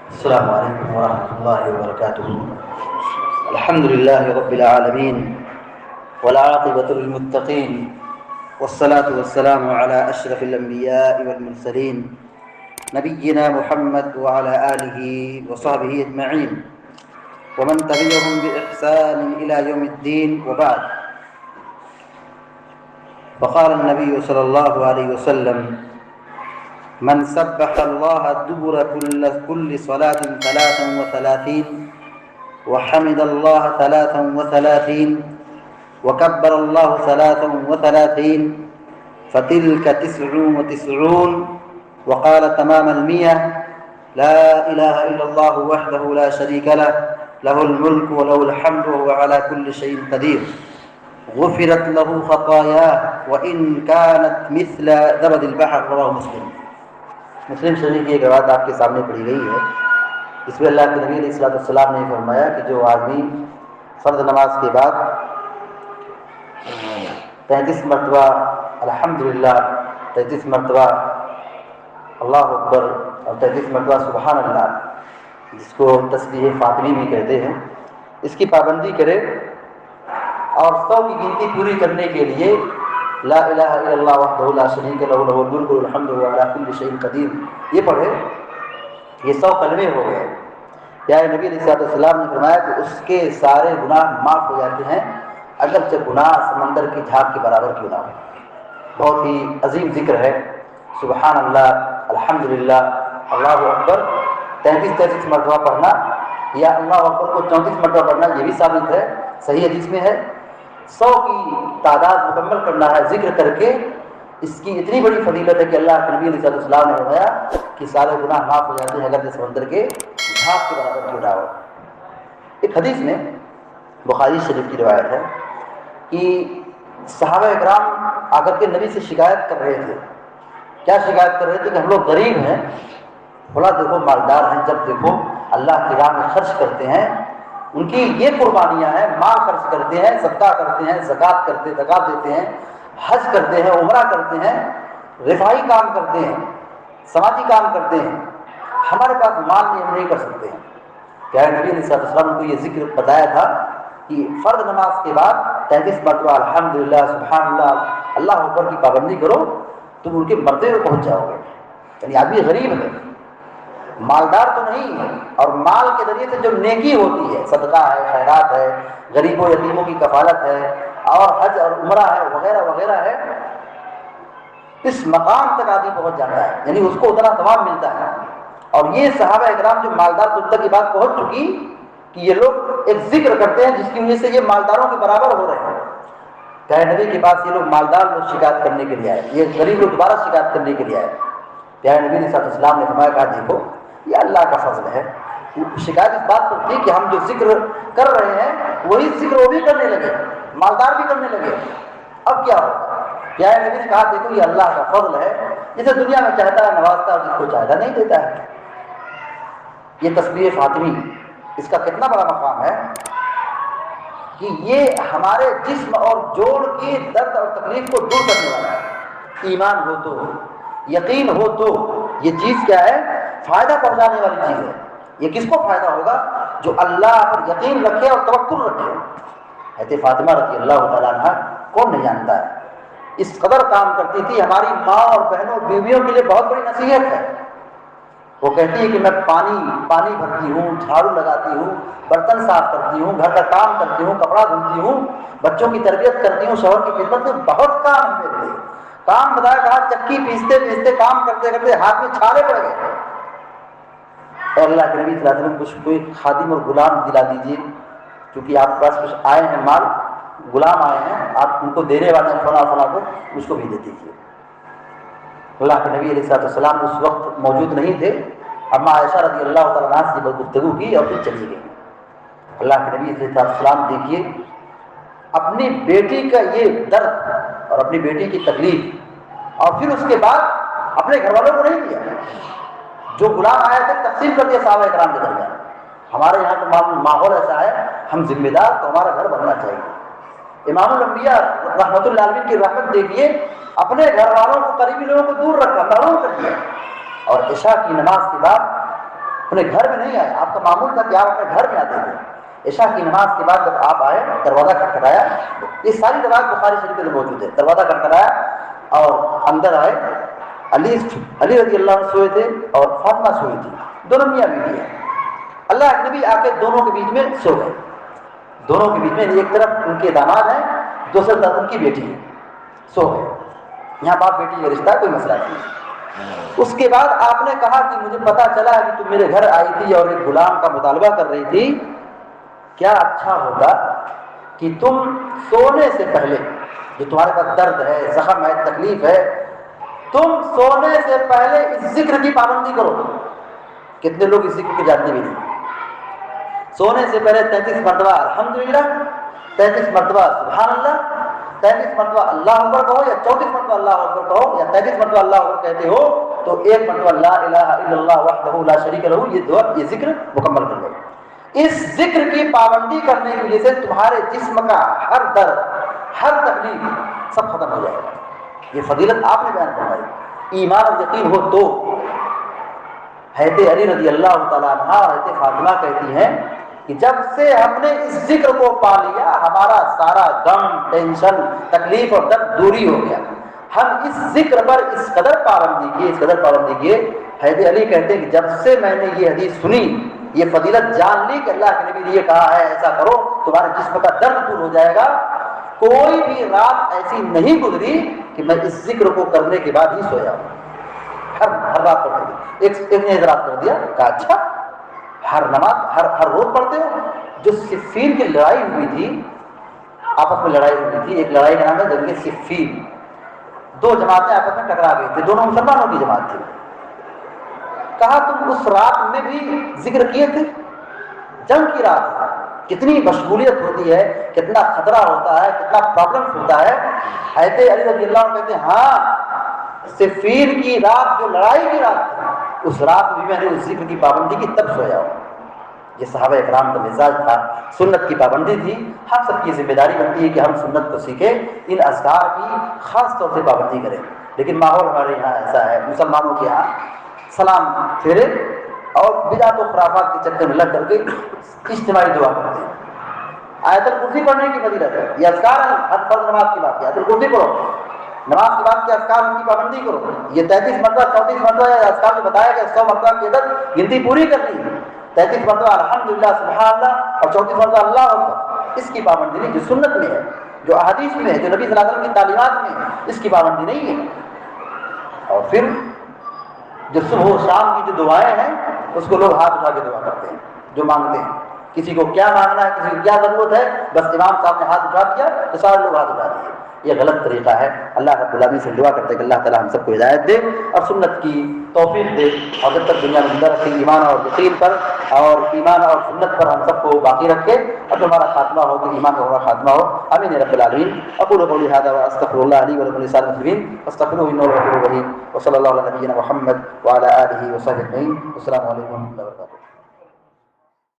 السلام علیکم ورحمۃ اللہ وبرکاتہ۔ الحمد للہ رب العالمین والعاقبۃ للمتقین والصلاة والسلام علی اشرف الانبیاء والمرسلین نبینا محمد وعلى آلہ وصحبہ اجمعین ومن تبعهم بإحسان إلى يوم الدین وبعد۔ فقال النبی صلی اللہ علیہ وسلم: من سبح الله دبر كل صلاة 33 وحمد الله 33 وكبر الله 33 فتلك 99 وقال تمام 100 لا إله إلا الله وحده لا شريك له له الملك وله الحمد وهو على كل شيء قدير غفرت له خطاياه وإن كانت مثل زبد البحر۔ رواه مسلم۔ مسلم شریف کی ایک روایت آپ کے سامنے پڑھی گئی ہے۔ اس میں اللہ کے نبی علیہ الصلوۃ والسلام نے فرمایا کہ جو آدمی فرض نماز کے بعد 33 مرتبہ الحمدللہ، 33 مرتبہ اللہ اکبر اور 33 مرتبہ سبحان اللہ، جس کو تسبیح فاطمی بھی کہتے ہیں، اس کی پابندی کرے اور 100 کی گنتی پوری کرنے کے لیے لا الہ الا اللہ وحدہ لا شریک لہ لہ الملک وله الحمد وهو علی کل شیء قدیر، یہ پڑھے، یہ 100 کلمے ہو گئے۔ پیارے نبی علیہ الصلوۃ والسلام نے فرمایا کہ اس کے سارے گناہ معاف ہو جاتے ہیں، اگرچہ گناہ سمندر کی جھاگ کے برابر کیوں نہ ہو۔ بہت ہی عظیم ذکر ہے سبحان اللہ، الحمدللہ، اللہ اکبر 33 مرتبہ پڑھنا، یا اللہ اکبر کو 34 مرتبہ پڑھنا، یہ بھی ثابت ہے، صحیح حدیث میں ہے۔ 100 کی تعداد مکمل کرنا ہے ذکر کر کے، اس کی اتنی بڑی فضیلت ہے کہ اللہ کے نبی علیہ السلام نے فرمایا کہ سارے گناہ معاف ہو جاتے ہیں اگر سمندر کے جھاگ کے برابر کیوں نہ ہو۔ ایک حدیث میں بخاری شریف کی روایت ہے کہ صحابہ اکرام آ کر کے نبی سے شکایت کر رہے تھے۔ کیا شکایت کر رہے تھے؟ کہ ہم لوگ غریب ہیں، بولا دیکھو مالدار ہیں، جب دیکھو اللہ کی راہ میں خرچ کرتے ہیں، ان کی یہ قربانیاں ہیں، مال خرچ کرتے ہیں، صدقہ کرتے ہیں، زکات دیتے ہیں، حج کرتے ہیں، عمرہ کرتے ہیں، رفاہی کام کرتے ہیں، سماجی کام کرتے ہیں، ہمارے پاس مال نہیں، ہم نہیں کر سکتے ہیں۔ پیارے نبی علیہ السلام نے یہ ذکر بتایا تھا کہ فرض نماز کے بعد 33 مرتبہ الحمدللہ، سبحان اللہ، اللہ اکبر کی پابندی کرو، تم ان کے مرتبے پہ پہنچ جاؤ گے۔ یعنی آدمی غریب ہے، مالدار تو نہیں ہے، اور مال کے ذریعے سے جو نیکی ہوتی ہے، صدقہ ہے، خیرات ہے، غریب و یتیموں کی کفالت ہے، اور حج اور عمرہ ہے، وغیرہ وغیرہ ہے، اس مقام تک آدمی پہنچ جاتا ہے، یعنی اس کو اتنا ثواب ملتا ہے۔ اور یہ صحابہ اکرام جو مالدار طبقہ کی بات پہنچ چکی کہ یہ لوگ ایک ذکر کرتے ہیں جس کی وجہ سے یہ مالداروں کے برابر ہو رہے ہیں۔ پیارے نبی کے پاس یہ لوگ مالدار لوگ شکایت کرنے کے لیے آئے، یہ غریب لوگ دوبارہ شکایت کرنے کے لیے آئے۔ پیارے نبی علیہ السلام نے فرمایا، کہا دیکھو یہ اللہ کا فضل ہے۔ شکایت اس بات پر تھی کہ ہم جو ذکر کر رہے ہیں وہی ذکر وہ بھی کرنے لگے، مالدار بھی کرنے لگے، اب کیا ہوگا؟ پیارے نبی نے کہا دیکھو یہ اللہ کا فضل ہے، جسے دنیا میں چاہتا ہے نوازتا ہے، جس کو چاہتا نہیں دیتا ہے۔ یہ تسبیح فاطمی، اس کا کتنا بڑا مقام ہے کہ یہ ہمارے جسم اور جوڑ کی درد اور تکلیف کو دور کرنے والا ہے۔ ایمان ہو تو، یقین ہو تو یہ چیز کیا ہے؟ فائدہ پہنچانے والی چیز ہے۔ یہ کس کو فائدہ ہوگا؟ جو اللہ پر یقین رکھے اور توکل رکھے۔ حضرت فاطمہ رضی اللہ تعالیٰ عنہ کون نہیں جانتا ہے، اس قدر کام کرتی تھی، ہماری ماں اور بہنوں بیویوں کے لیے بہت بڑی نصیحت ہے۔ وہ کہتی ہے کہ میں پانی بھرتی ہوں، جھاڑو لگاتی ہوں، برتن صاف کرتی ہوں، گھر کا کام کرتی ہوں، کپڑا دھلتی ہوں، بچوں کی تربیت کرتی ہوں، شوہر کی خدمت میں، بہت کام ہے میرے لیے۔ کام بتایا، کہا چکی پیستے پیستے کام کرتے کرتے ہاتھ میں چھالے پڑ گئے۔ اور اللہ کے نبی صلی اللہ علیہ وسلم کچھ کوئی خادم اور غلام دلا دیجیے، کیونکہ آپ کے پاس کچھ آئے ہیں مال، غلام آئے ہیں، آپ ان کو دینے والے ہیں فلاں فلاں کو، اس کو بھی دے دیجیے۔ اللہ کے نبی علیہ السلام اس وقت موجود نہیں تھے۔ اما عائشہ رضی اللہ تعالیٰ عنہ سے گفتگو کی اور پھر چلی گئی۔ اللہ کے نبی علیہ السلام دیکھیے اپنی بیٹی کا یہ درد اور اپنی بیٹی کی تکلیف، اور پھر اس کے بعد اپنے گھر والوں کو نہیں دیا، جو غلام آئے تھے تقسیم کر دیا صحابہ اکرام کے درمیان۔ ہمارے یہاں تو ماحول ایسا ہے، ہم ذمہ دار، تو ہمارا گھر بننا چاہیے۔ امام الانبیاء رحمۃ اللہ علیہ کی رحمت دیکھیے، اپنے گھر والوں کو، قریبی لوگوں کو دور رکھا، محروم کر دیا، اور عشاء کی نماز کے بعد اپنے گھر میں نہیں آئے. آپ کا معمول تھا کہ آپ اپنے گھر میں آتے تھے. عشاء کی نماز کے بعد جب آپ آئے, دروازہ کھٹکھٹایا, یہ ساری روایت بخاری شریف میں موجود ہے. دروازہ کھٹکھٹایا اور اندر آئے. علی رضی اللہ عنہ سوئے تھے اور فاطمہ سوئی تھی, دونوں میاں بیوی ہیں. اللہ کے نبی آ کے دونوں کے بیچ میں سو گئے. دونوں کے بیچ میں ایک طرف ان کے داماد ہیں, دوسری طرف ان کی بیٹی ہے, سو گئے. یہاں باپ بیٹی کا رشتہ کوئی مسئلہ نہیں. اس کے بعد آپ نے کہا کہ مجھے پتا چلا کہ تم میرے گھر آئی تھی اور ایک غلام کا مطالبہ کر رہی تھی, کیا اچھا ہوتا کہ تم سونے سے پہلے, جو تمہارے پاس درد ہے, زخم ہے, تکلیف ہے, تم سونے سے پہلے اس ذکر کی پابندی کرو. کتنے لوگ اس ذکر کو جانتے بھی نہیں. سونے سے پہلے 33 مرتبہ الحمدللہ, 33 مرتبہ سبحان اللہ, 33 مرتبہ اللہ اکبر کہو, یا 34 مرتبہ اللہ اکبر کہو, یا 33 مرتبہ اللہ اکبر کہتے ہو تو ایک مرتبہ لا الہ الا اللہ وحدہ لا شریک لہ, یہ دعا, یہ ذکر مکمل کر لو. اس ذکر کی پابندی کرنے کی وجہ سے تمہارے جسم کا ہر درد, ہر تکلیف سب ختم ہو جائے گا. یہ فضیلت آپ نے بیان فرمائی. ایمان اور یقین ہو تو. حضرت علی رضی اللہ تعالیٰ عنہ اور حضرت فاطمہ کہتی ہیں کہ جب سے ہم نے اس ذکر کو پا لیا, ہمارا سارا غم, ٹینشن, تکلیف اور درد دوری ہو گیا. ہم اس ذکر پر اس قدر پابندی کیے. حضرت علی کہتے ہیں کہ جب سے میں نے یہ حدیث سنی, یہ فضیلت جان لی کہ اللہ کے نبی نے یہ کہا ہے ایسا کرو, تمہارے جسم کا درد دور ہو جائے گا, کوئی بھی رات ایسی نہیں گزری کہ میں اس ذکر کو کرنے کے بعد ہی سویا ہوں. ہر رات پڑھتے تھے. ایک نے رات کر دیا, کہا اچھا ہر نماز ہر روز پڑھتے ہو. جو صفین کی لڑائی ہوئی تھی, آپس میں لڑائی ہوئی تھی, ایک لڑائی کا نام ہے جنگ صفین. دو جماعتیں آپس میں ٹکرا گئی تھی, دونوں مسلمانوں کی جماعت تھی. کہا تم اس رات میں بھی ذکر کیے تھے؟ جنگ کی رات, کتنی مشغولیت ہوتی ہے, کتنا خطرہ ہوتا ہے, کتنا پرابلم ہوتا ہے. حضرت علی رضی اللہ عنہ کہتے ہیں ہاں, صفین کی رات جو لڑائی کی رات تھی, اس رات بھی میں نے اس ذکر کی پابندی کی, تب سویا ہوں. یہ صحابہ اکرام کا مزاج تھا, سنت کی پابندی تھی. ہم سب کی ذمہ داری بنتی ہے کہ ہم سنت کو سیکھیں, ان اذکار کی خاص طور سے پابندی کریں. لیکن ماحول ہمارے یہاں ایسا ہے, مسلمانوں کے یہاں سلام پھیرے اور بدعت و خرافات کے چکر میں لگ کر کے اجتماعی دعا کرتے ہیں. آیت الکرسی پڑھنے کی فضیلت ہے. یہ اذکار ہے, ہر فرض نماز کی بات ہے, آیت الکرسی پڑھو. نماز کے بعد کے اذکار کی پابندی کرو. یہ 33 مرتبہ 34 مرتبہ اذکار میں بتایا کہ 100 مرتبہ کی عدد گنتی پوری کرنی ہے. 33 مرتبہ الحمدللہ سبحان اللہ اور 34 مرتبہ اللہ اکبر, اس کی پابندی نہیں. جو سنت میں ہے, جو احادیث میں ہے, جو نبی صلی اللہ علیہ وسلم کی تعلیمات میں ہے, اس کی پابندی نہیں ہے. اور پھر جو صبح و شام کی جو دعائیں ہیں, اس کو لوگ ہاتھ اٹھا کے دعا کرتے ہیں, جو مانگتے ہیں. کسی کو کیا مانگنا ہے, کسی کو کیا ضرورت ہے, بس امام صاحب نے ہاتھ اٹھا دیا تو سارے لوگ ہاتھ اٹھا دیے. یہ غلط طریقہ ہے. اللہ رب العالمین سے دعا کرتے ہیں کہ اللہ تعالی ہم سب کو ہدایت دے اور سنت کی توفیق دے, اور جب تک دنیا میں زندہ رکھے ایمان اور یقین پر اور ایمان اور سنت پر ہم سب کو باقی رکھے, اور ہمارا خاتمہ ہو کہ ایمان کا ہمارا خاتمہ ہو. آمین رب العالمین. اقول قولی ھذا واستغفر اللہ لی ولکم ولسائر المسلمین فاستغفروہ انہ هو الغفور الرحیم. وصلی اللہ علی نبینا محمد وعلی آلہ وصحبہ اجمعین. السلام علیکم ورحمۃ اللہ وبرکاتہ.